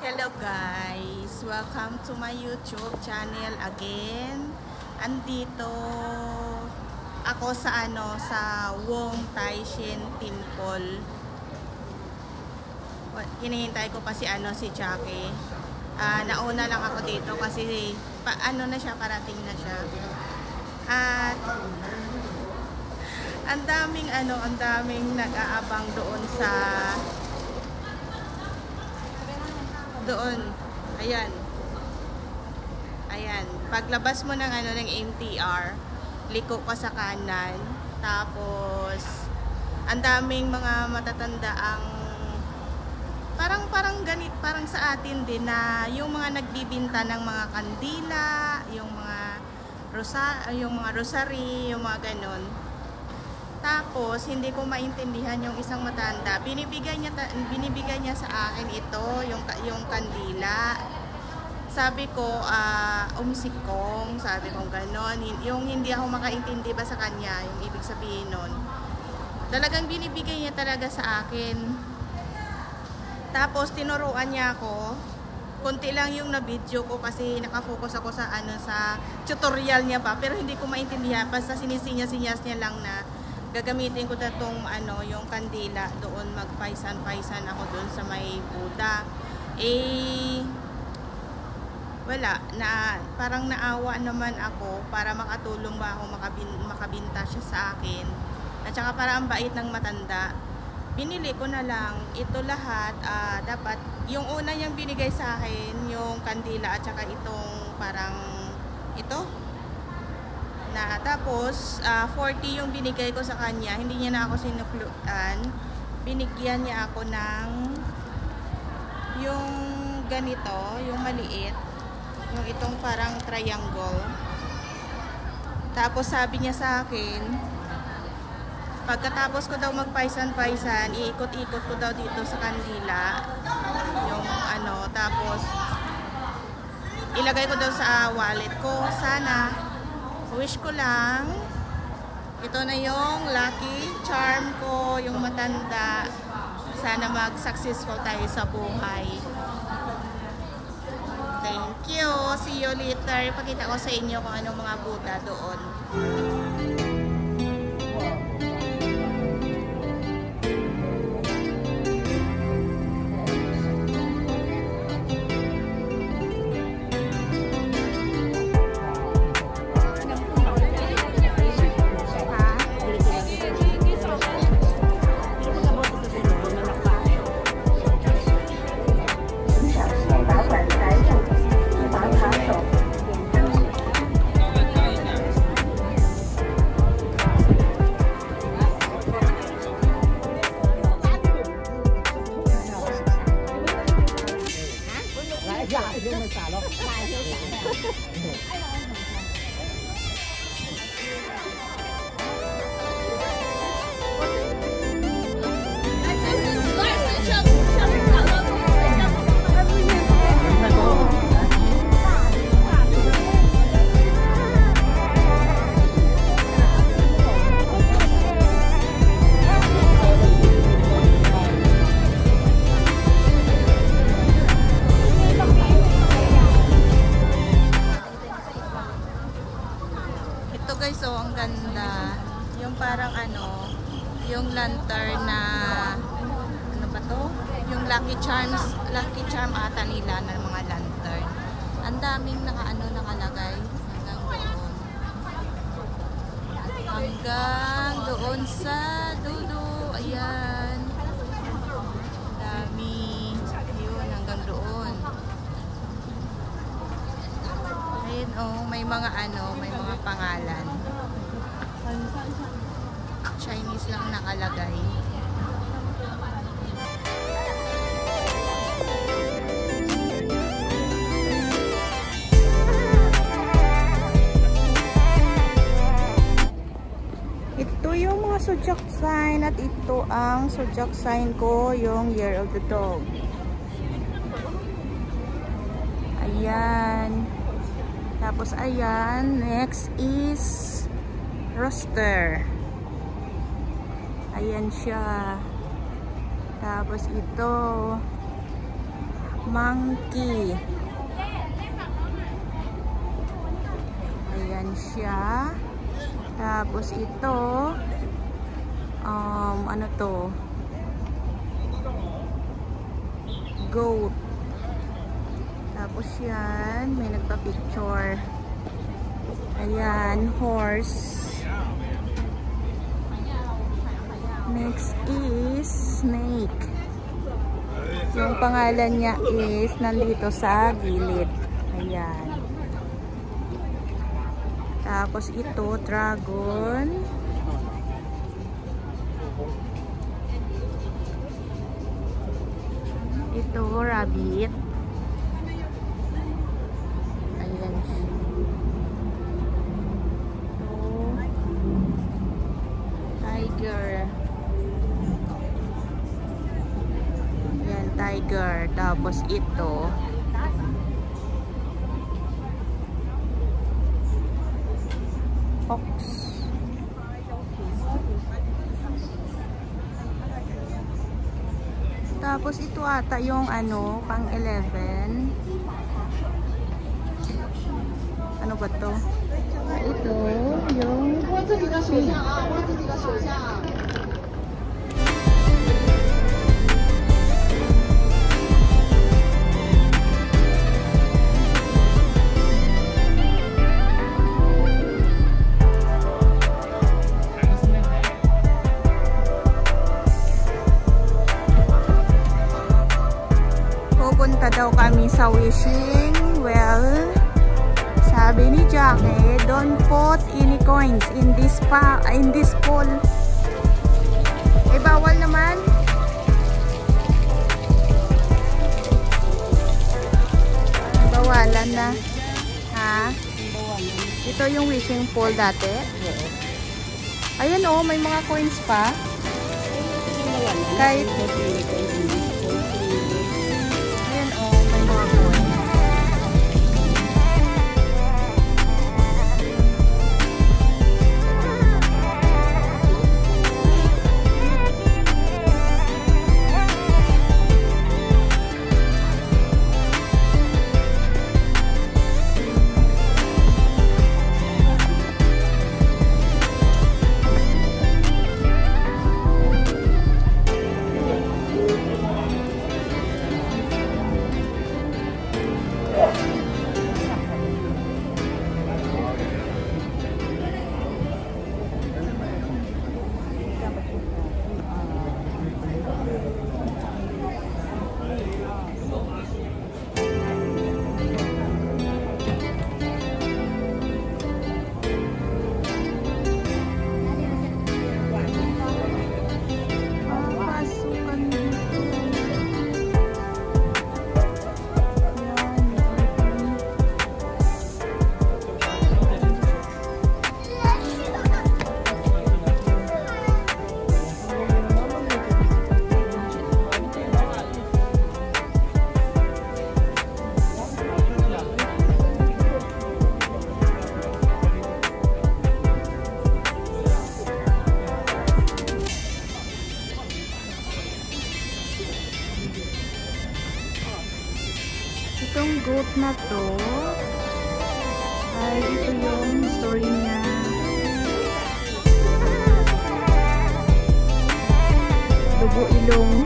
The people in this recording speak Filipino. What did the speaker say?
Hello guys! Welcome to my YouTube channel again. Andito ako sa sa Wong Tai Shin Temple. Hinihintay ko pa si si Jackie. Nauna lang ako dito kasi na siya, parating na siya. At ang daming nag-aabang doon sa ayan, paglabas mo ng ng MTR, liko ka sa kanan, tapos ang daming mga matatanda ang parang sa atin din na yung mga nagbibinta ng mga kandila, yung mga rosary, yung mga ganon. Tapos, hindi ko maintindihan yung isang matanda. Binibigay niya sa akin ito, yung kandila. Sabi ko, umsikong, sabi ko ganon. Yung hindi ako makaintindi ba sa kanya, yung ibig sabihin nun. Talagang binibigay niya talaga sa akin. Tapos, tinuruan niya ako. Konti lang yung na-video ko kasi nakafocus ako sa sa tutorial niya pa. Pero hindi ko maintindihan. Basta sinisinyas niya lang na gagamitin ko na itong yung kandila doon, magpaisan-paisan ako doon sa may Buddha. Wala na, parang naawa naman ako para makatulong ba ako makabinta siya sa akin. At saka para ang bait ng matanda. Binili ko na lang ito lahat. Dapat yung una niyang binigay sa akin, yung kandila at saka itong parang ito. Tapos 40 yung binigay ko sa kanya, hindi niya na ako sinukluan. Binigyan niya ako ng yung ganito, yung maliit, yung itong parang triangle. Tapos sabi niya sa akin, pagkatapos ko daw magpaisan-paisan, iikot-ikot ko daw dito sa kandila yung tapos ilagay ko daw sa wallet ko. Sana wish ko lang, ito na yung lucky charm ko, yung matanda. Sana mag-successful tayo sa buhay. Thank you. See you later. Ipakita ko sa inyo kung anong mga Buddha doon. Ang ganda. Yung parang yung lantern na ba to? Yung lucky charm ata nila ng mga lantern. Ang daming nakalagay hanggang doon sa dulo. Ayan. Dami. Yun, hanggang doon. Ayun, may mga may mga pangalan. Chinese lang nakalagay. Ito yung mga zodiac sign at ito ang zodiac sign ko, yung Year of the Dog. Ayan. Tapos ayan, next is Rooster. Ayan siya. Tapos ito Monkey. Ayan siya. Tapos ito, ano to? Goat. Tapos yan, may nagpa-picture. Ayan, horse. Next is snake. Yung pangalan niya is nandito sa gilid. Ayan. Tapos ito, dragon. Ito, rabbit. Ayan siya. Tiger. Ayan, tiger. Tapos ito. Ox. Tapos ito ata yung ano, pang 11. Ano ba to? Ito yung pupunta daw kami sa wishing well. Sabi ni Jackie, don't put any coins in this pool. Eh, bawal naman. Bawalan na. Ha? Ito yung wishing pool dati. Ayan oh, may mga coins pa. Kahit ayan oh, may mga coins. Itong goat na to ay ito yung story niya. Dugo ilong.